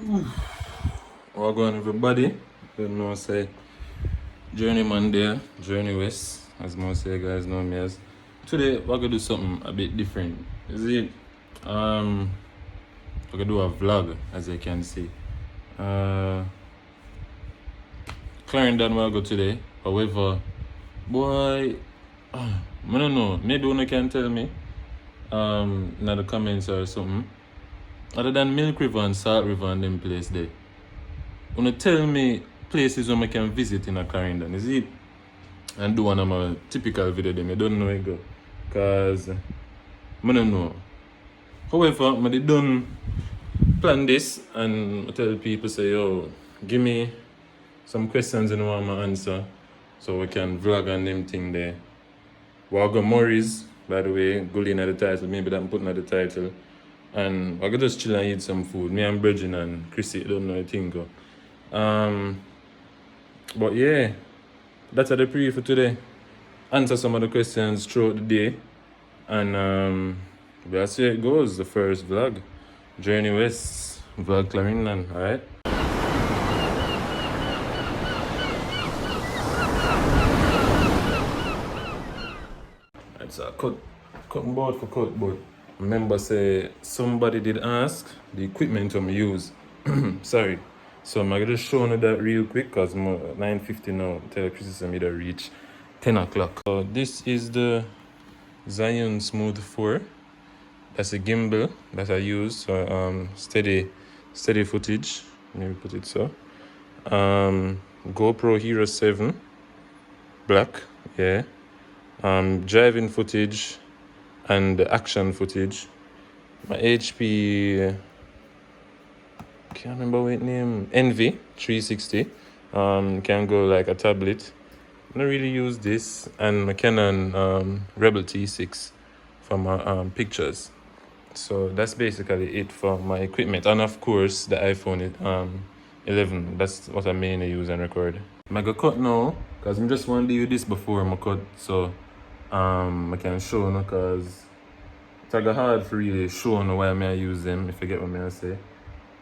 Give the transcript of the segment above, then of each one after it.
What's going on, everybody? You know, say Journeyman there, JourneyWest's, as most of you guys know me as. Today, we're gonna do something a bit different. Is it? We're gonna do a vlog, as you can see. Clarendon will go today. However, boy, I don't know. Maybe one can tell me in the comments or something. Other than Milk River and Salt River and them place there, wanna tell me places where I can visit in a Clarendon, is it? And do one of my typical video them. I don't know where it go. Cause I don't know. However, I done plan this and I tell people say, yo, give me some questions and I want my answer. So we can vlog on them thing there. Wago Morris, by the way, Gully at the title, maybe that I'm putting at the title. And I could just chill and eat some food. Me and Bridget and Chrissy don't know a thing go. But yeah, that's the preview for today. Answer some of the questions throughout the day. And that's how it goes, the first vlog. Journey West, vlog Clarendon, alright? It's a cutting board for cut board. Remember, say somebody did ask the equipment I'm use. Sorry. So I'm gonna show you that real quick because I'm 9:50 now. Tell Chris I'm gonna reach 10 o'clock. So this is the Zion Smooth 4. That's a gimbal that I use for steady footage. Let me put it so. GoPro Hero 7 black, yeah. Driving footage and the action footage. My HP, can't remember what name, Envy 360. Can go like a tablet. I don't really use this, and my Canon Rebel T6 for my pictures. So that's basically it for my equipment, and of course the iPhone 11. That's what I mainly use and record. I'm gonna cut now because I just want to do this before I cut, so I can show you because it's hard for really show you why I use them, if you get what I say.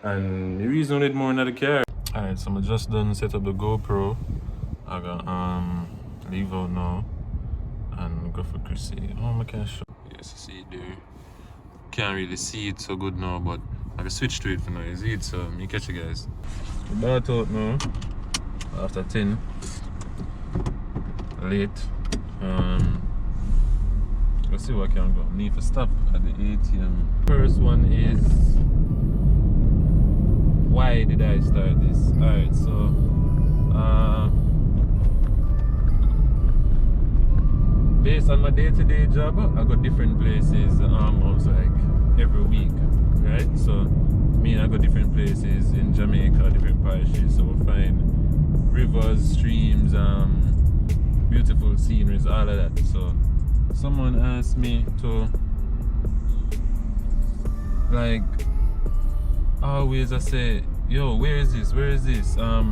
And the reason I need more in the car. Alright, so I'm just done set up the GoPro. I got leave out now and go for Chrissy. Oh, I can show. Yes, you see it there. Can't really see it so good now, but I can switch to it for now. You see it, so me catch you guys. About out now after 10. Late. Let's see what I can go. Need to stop at the ATM. First one is, why did I start this? Alright, so based on my day-to-day job, I go different places almost like every week, right? So I go different places in Jamaica, different parishes, so we find rivers, streams, beautiful sceneries, all of that. So someone asked me to, like, always I say, yo, where is this? How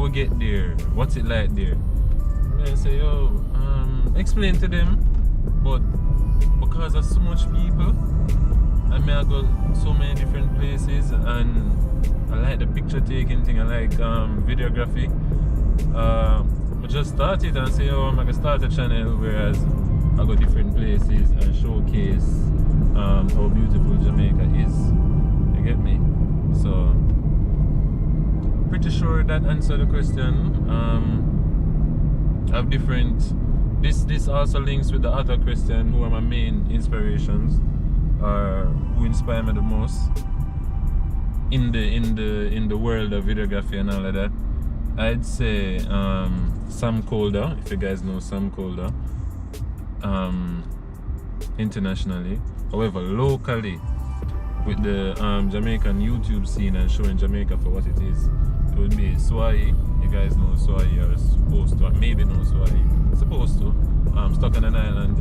we get there? What's it like there? And I say, yo, explain to them, but because there's so much people, I go so many different places, and I like the picture taking thing, I like videography. I just started and say, oh, I'm gonna start a channel whereas I go different places and showcase how beautiful Jamaica is. You get me? So pretty sure that answered the question. I have different. This also links with the other question: who are my main inspirations, or who inspire me the most in the world of videography and all of that. I'd say Sam Calder, if you guys know Sam Calder. Internationally, however, locally, with the Jamaican YouTube scene and showing Jamaica for what it is, it would be Swai. You guys know Swai, or supposed to, maybe know Swai, supposed to. Stuck on an island.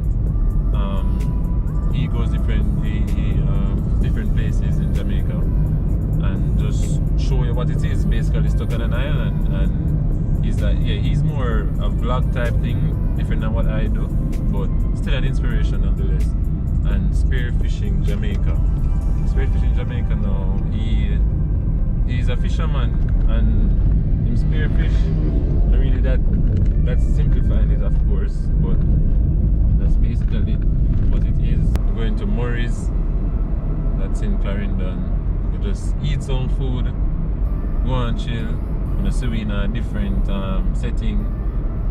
He goes different places in Jamaica and just show you what it is. Basically, stuck on an island, and he's like, yeah, he's more a vlog type thing, different than what I do, but still an inspiration nonetheless. And spearfishing Jamaica now, he's a fisherman and him spear fish. Not really that's simplifying it, of course, but that's basically what it is. We're going to Murray's, that's in Clarendon. We just eat some food, go and chill. I'm gonna see we in a different setting,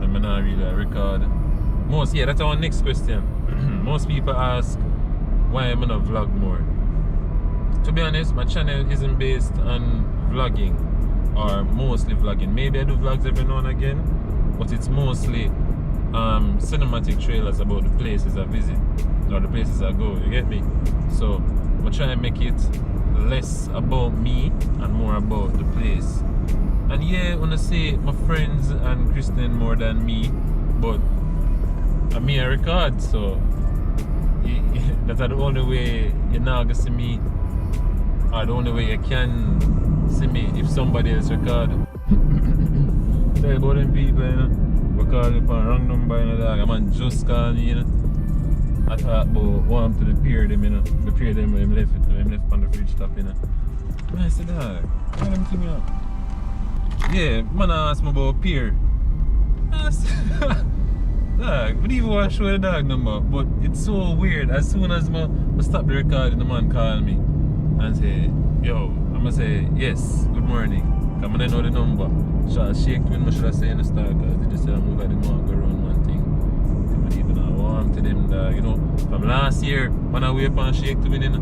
and I'm not really record. That's our next question. Most people ask why I'm gonna vlog more. To be honest, my channel isn't based on vlogging, or mostly vlogging. Maybe I do vlogs every now and again, but it's mostly cinematic trailers about the places I visit or the places I go, you get me? So I'm gonna try and make it less about me and more about the place. And yeah, I wanna say my friends and Kristen more than me, but I'm me a record, so that's the only way you're not gonna see me, or the only way you can see me if somebody else record. Tell about them people, you know, we call it on wrong number, you know, dog. A man just called me, you know. I thought about warm to the pier them, you know. The pier them when him left on the fridge top, you know. Man, I said, dog, what them thing up? Yeah, man asked me about pier. Dog, we didn't even want to show the dog number, but it's so weird. As soon as I stop the recording, the man called me and say, yo, I'm gonna say, yes, good morning. Come on, I know the number. Should I shake when I should I say in the start, because they just say I'm over the mark around one thing. But even I warm to them, dog, you know. From last year, when I wait on shake to me, you know,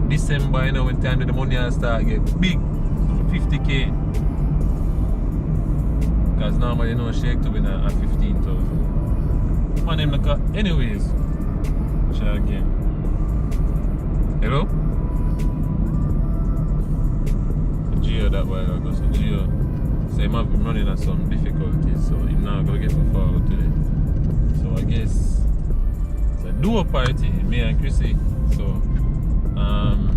December, you know, when time the money I start get big, 50K. Because normally, you know, shake to me at 15,000. My name the car. Anyways, try again. Hello? Gio that while ago. So Gio say him have been running at some difficulties, so he's not gonna get so far out today. So I guess it's a duo party, me and Chrissy. So I'm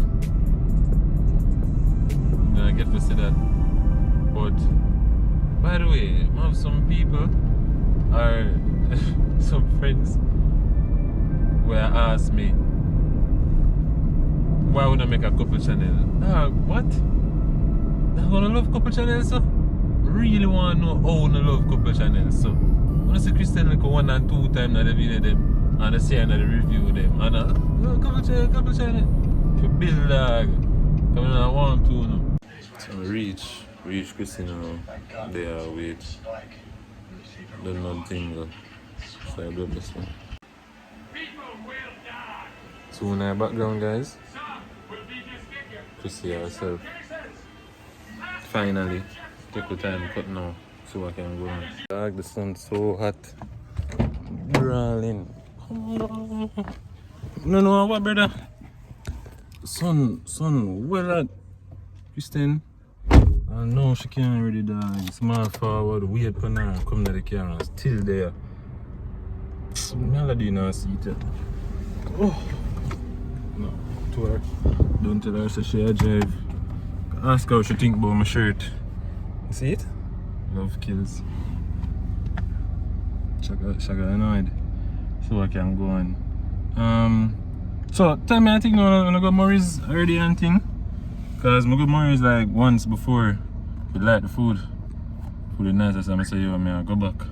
gonna get to see that. But by the way, I have some people or some friends where ask me why would I make a couple channel? What? I wanna love couple channels, so really wanna know how I love couple channels. So when I see Christian like 1 and 2 times that I video them and I say another review them and couple channel. If you build dog, come in and 1, 2 now. So reach Christian now. They are wait. Don't know thing. So I do this one. So in our background, guys, to see herself. Finally, take the time cut now so I can go on. Dog, the sun's so hot. Brawling. No, what, brother? Sun, well hot. Kristen. I know she can't already die. Small forward, wait for her, come to the car and still there. Melody now see it. Oh no, to her. Don't tell her so she a drive. Ask her what she think about my shirt. You see it? Love kills. Shagga annoyed. So I can go on. So tell me I think now when I go Murray's already and thing. Cause I go Murray's like once before we like the food. Food is nice, so I say yo, I go back.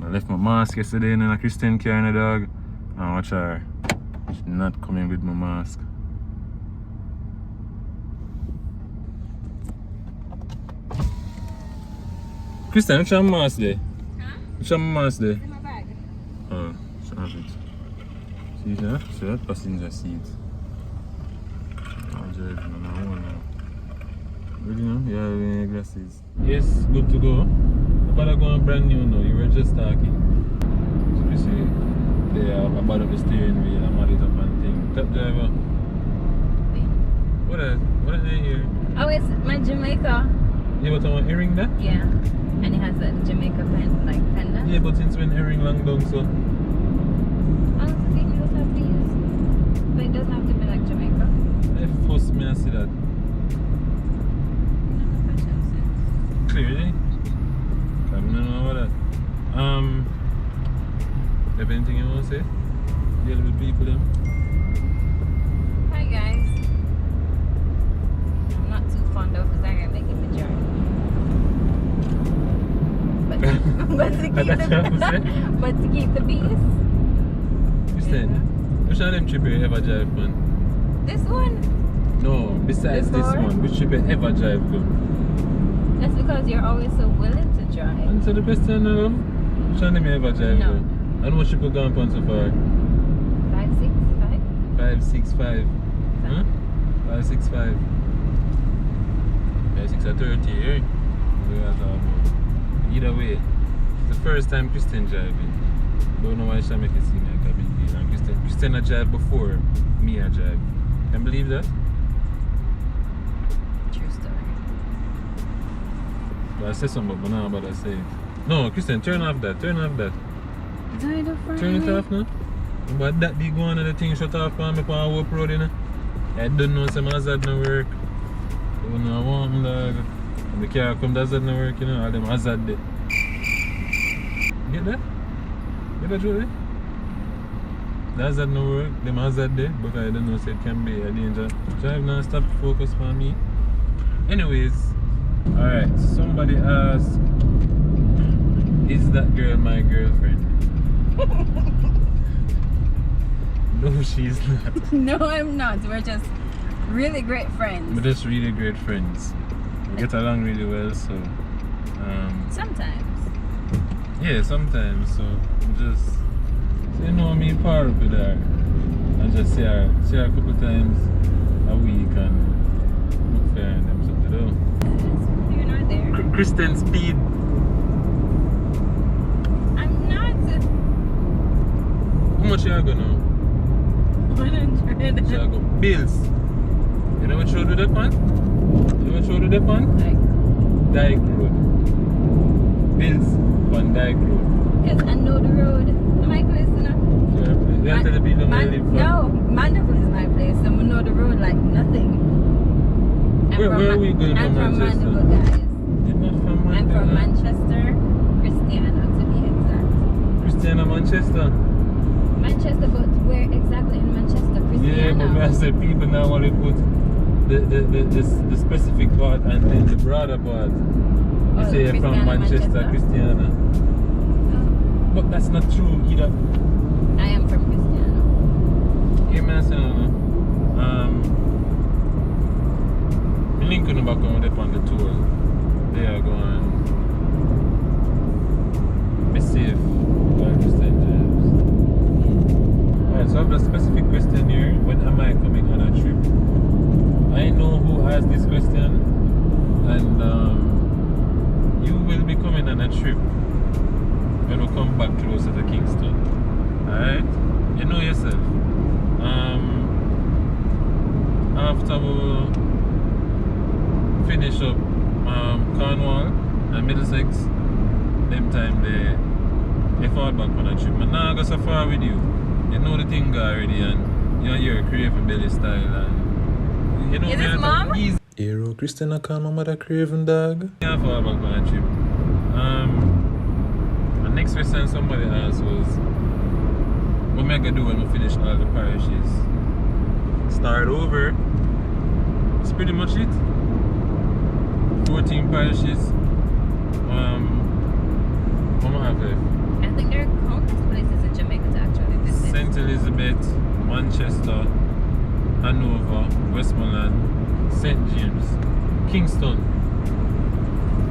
I left my mask yesterday in a Christian car in a dog. And watch her. She's not coming with my mask. Christian, what's your mask there? Huh? What's your mask there? It's in my bag. Oh, she has it. See that? So that passenger seat. I'm driving on my own now. Ready now? Yeah, wearing glasses. Yes, good to go. About going brand new now, you were just talking. So you see, they are about the steering wheel, I'm it up and thing. Top driver. What are they here? Oh, it's my Jamaica. Yeah, but I want earring that? Yeah. And it has a Jamaica pendant. Yeah, but since when earring long down so? Oh, so you just have to use. But it doesn't have to be like Jamaica. I force me to see that. Clearly? I don't know about that. Have anything you want to say? Deal with people then? Hi guys. That's what I'm saying. But to keep the peace. Kristen, which one of them trip you ever drive, man? This one. No, besides this Before? one, which trip you ever drive, go? That's because you're always so willing to drive. Answer the question, no? Which one of them you ever drive, No. go? And what trip you gone on so far? 565. 565. Huh? 565. 530, eh? Either way, it's the first time Kristen driving. Don't know why she make it seem like a big deal. And Kristen had drive before me I drive. Can you believe that? True story. But I said something, but now I'm about to say it. No, Kristen, turn off that. Turn off that. Turn Turn it off now. But that big one of the thing shut off on me on GoPro, you know. I don't know some hazard no work. I don't know what I'm like. And the car come does that no work, you know, all them hazard there. Get that? Get that, Joey? The hazard no work, them hazard there, but I don't know so it can be a danger. Drive now, stop focus on me. Anyways, alright, somebody asked, is that girl my girlfriend? No, she's not. No, I'm not. We're just really great friends. We're just really great friends. We get along really well, so Sometimes. yeah, sometimes. So just so you know me power up with her. And just see her a couple times a week and look for her and them something to do. You're not there. Kristen speed. I'm not. How much you are gonna? 100. So I go bills. You know what road with that man? You know what road with that man? Like, Dyke Road. Bills on Dyke Road. because I know the road. My place, you know. You have to tell the people where you live from. No, Mandeville is my place. So I know the road like nothing. Where are we going I'm from from Manchester? Mandeville, guys. You're not from Manchester. I'm from Manchester, Christiana to be exact. Christiana, Manchester. Manchester, but where exactly in Manchester? Christiana. Yeah, but I said people now want to put the specific part and then the broader part. You say you're from Manchester, Christiana. Oh, But that's not true either. I am from Christiana. Yeah, man, so, I'm linking the back on up on the tour. They are going. Be safe. Alright, so I have a specific question here. When am I coming on a trip? I know who asked this question, and you will be coming on a trip when we come back closer to Kingston. Alright? You know yourself. After we finish up Cornwall and Middlesex, them time they fall back on a trip. But now I go so far with you. You know the thing already, and you're a Craven Belly style, and you know. Is this mom? Hero Christina call my mother Craven dog. Yeah, fall back on a trip. The next question somebody asked was, what am I gonna do when we finish all the parishes? Start over. That's pretty much it. 14 parishes. What am I have left? I think there are countless places in Jamaica to actually visit. St. Elizabeth, Manchester, Hanover, Westmoreland, St. James, Kingston.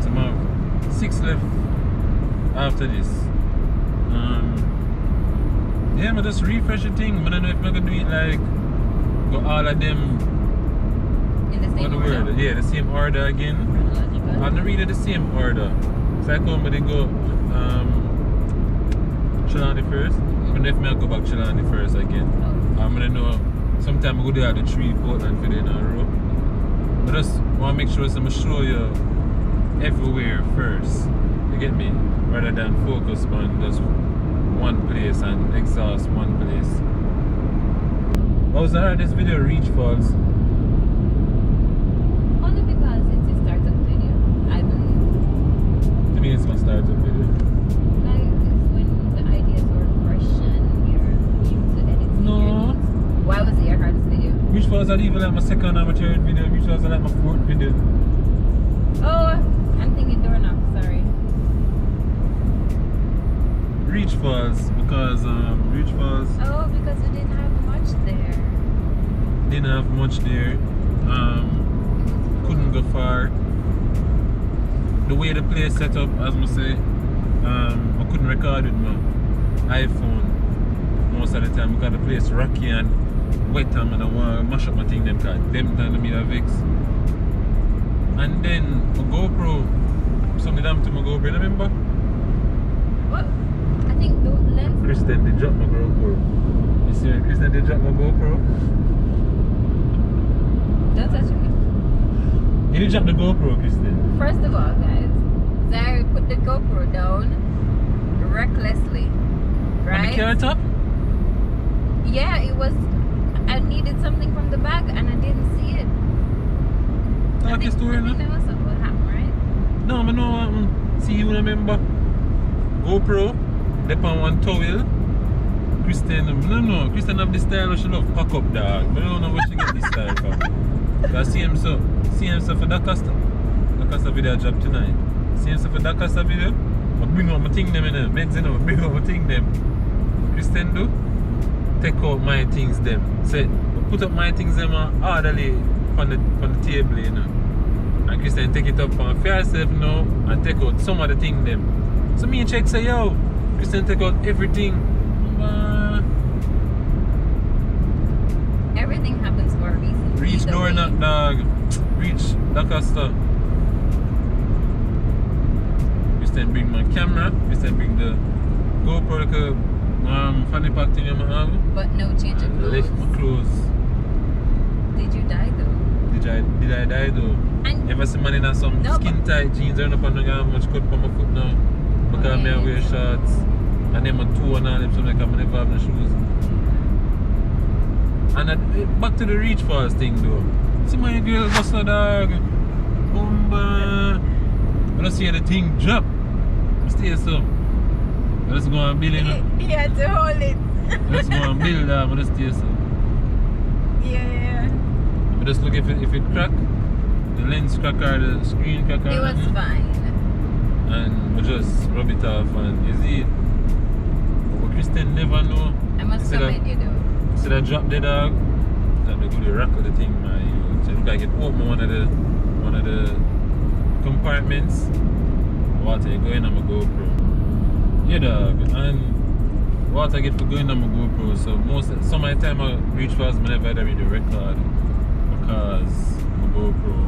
Tomorrow. 6 left after this. Yeah, but just refresh the thing. But I don't know if I'm gonna do it like go all of them In the same order. Yeah, the same order again. Chronological. I'm not really the same order. So I come but they go Chilani first. And if I go back Chilani first again. Oh. I'm gonna know sometime I go there the 3 Portland for in a row. But just wanna make sure I'm show you everywhere first. You get me? Rather than focus on just one place and exhaust one place. What was the hardest video? Reach Falls. Only because it's a startup video, I believe. To me it's my startup video. Like, it's when the ideas were fresh and you're new to editing. No. Why was it your hardest video? Reach Falls not even like my second or my third video. Reach Falls like my 4th video. Oh, I'm thinking doorknob, sorry. Reach Falls because Reach Falls Oh, because we didn't have much there. didn't have much there. Couldn't go far. The way the place set up, as I say, I couldn't record with my iPhone most of the time because the place rocky and wet and I want to mash up my thing them cause them time to me the vex. And then my GoPro, something happened to my GoPro, remember? What? I think the lens. Kristen did drop my GoPro. You see when Kristen did drop my GoPro? Don't touch me. You did drop the GoPro, Kristen. First of all, guys, Zari put the GoPro down recklessly. Right? On the carrot top? Yeah, it was. I needed something from the bag and I didn't see it. Talk your story I now. think that was what happened, right? No, I know what happened. See, you remember? GoPro, they on one towel. Kristen, no, Kristen have this style she love pack up dog. But I don't know where she get this style from. I see him so for that Costa video job tonight. See him so for that Costa video. I bring up my thing them in there. Meds in bring up my thing them. Kristen do take out my things them. Say put up my things them orderly on the table, you know. And Kristen take it up and for herself now and take out some of the thing them. So me and check say yo, Kristen take out everything. Everything happens for a reason. Reach Either door way. knock dog. Reach the Costa. Kristen bring my camera. Kristen bring the GoPro like a funny pack thing in my arm. But no change of clothes. Left my clothes. Did you die though? Did I die though? And Ever see man in some No, skin tight jeans and up and down much cut on my foot now? Because Okay. I wear shorts. And then my toe and all them so like I never have no shoes. And back to the Reach Falls thing though. See my girl bust a dog. Bumba. When I see the thing drop, stay so. Let's go and build it. he had to hold it. Let's go and build that. I'm gonna stay so. Yeah. I just look if it crack, the lens crack or the screen crack or It was nothing. fine. And we just rub it off and you see it. But Kristen never know. I must commend you though. Instead of drop the dog, that they go to rock of the thing, man. So look like it open one of the compartments. Water go in on my GoPro. Yeah dog. And water get for going on my GoPro. So some of the time I reach fast whenever I read the record because my GoPro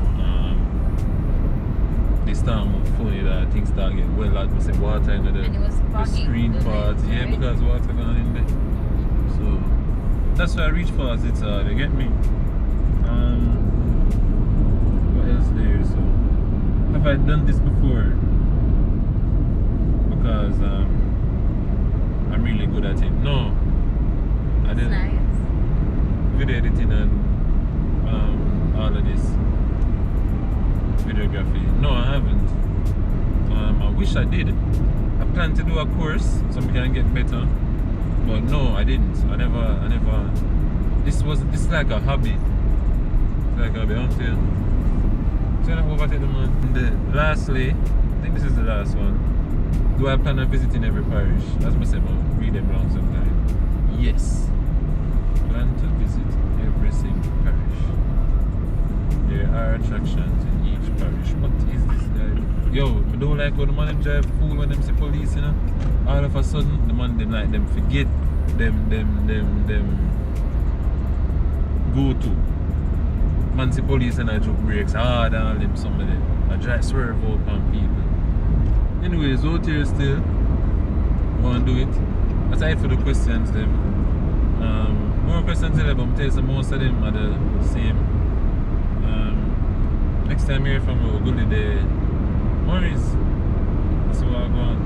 this time my phone that things start get well out with water in And it was the foggy, screen the part. lens, Yeah, right? because water gone in there. So that's why I reach fast, it's you get me? What else there? So have I done this before? Because I'm really good at it. No, I It's didn't. nice. Video editing and all of this videography. No, I haven't. I wish I did. I plan to do a course so we can get better. But no, I didn't. I never. This is like a hobby. It's like a hobby, don't you? So I overtake the man. And lastly, I think this is the last one. Do I plan on visiting every parish? As I said, I'll read them wrong sometime. Yes. Plan to visit every single parish. There are attractions in each parish. What is this guy? Yo, I don't like when the man them drive fool when them see police, you know. All of a sudden, the man them like them forget them go to. Man see police and I drop brakes hard and all them some of them. I drive swerve out on people. Anyways, out here still, go and do it. Aside for the questions them. More questions there, but I'm telling you most of them are the same. Next time you hear from me, we'll go to the Maurice. That's what I'm going.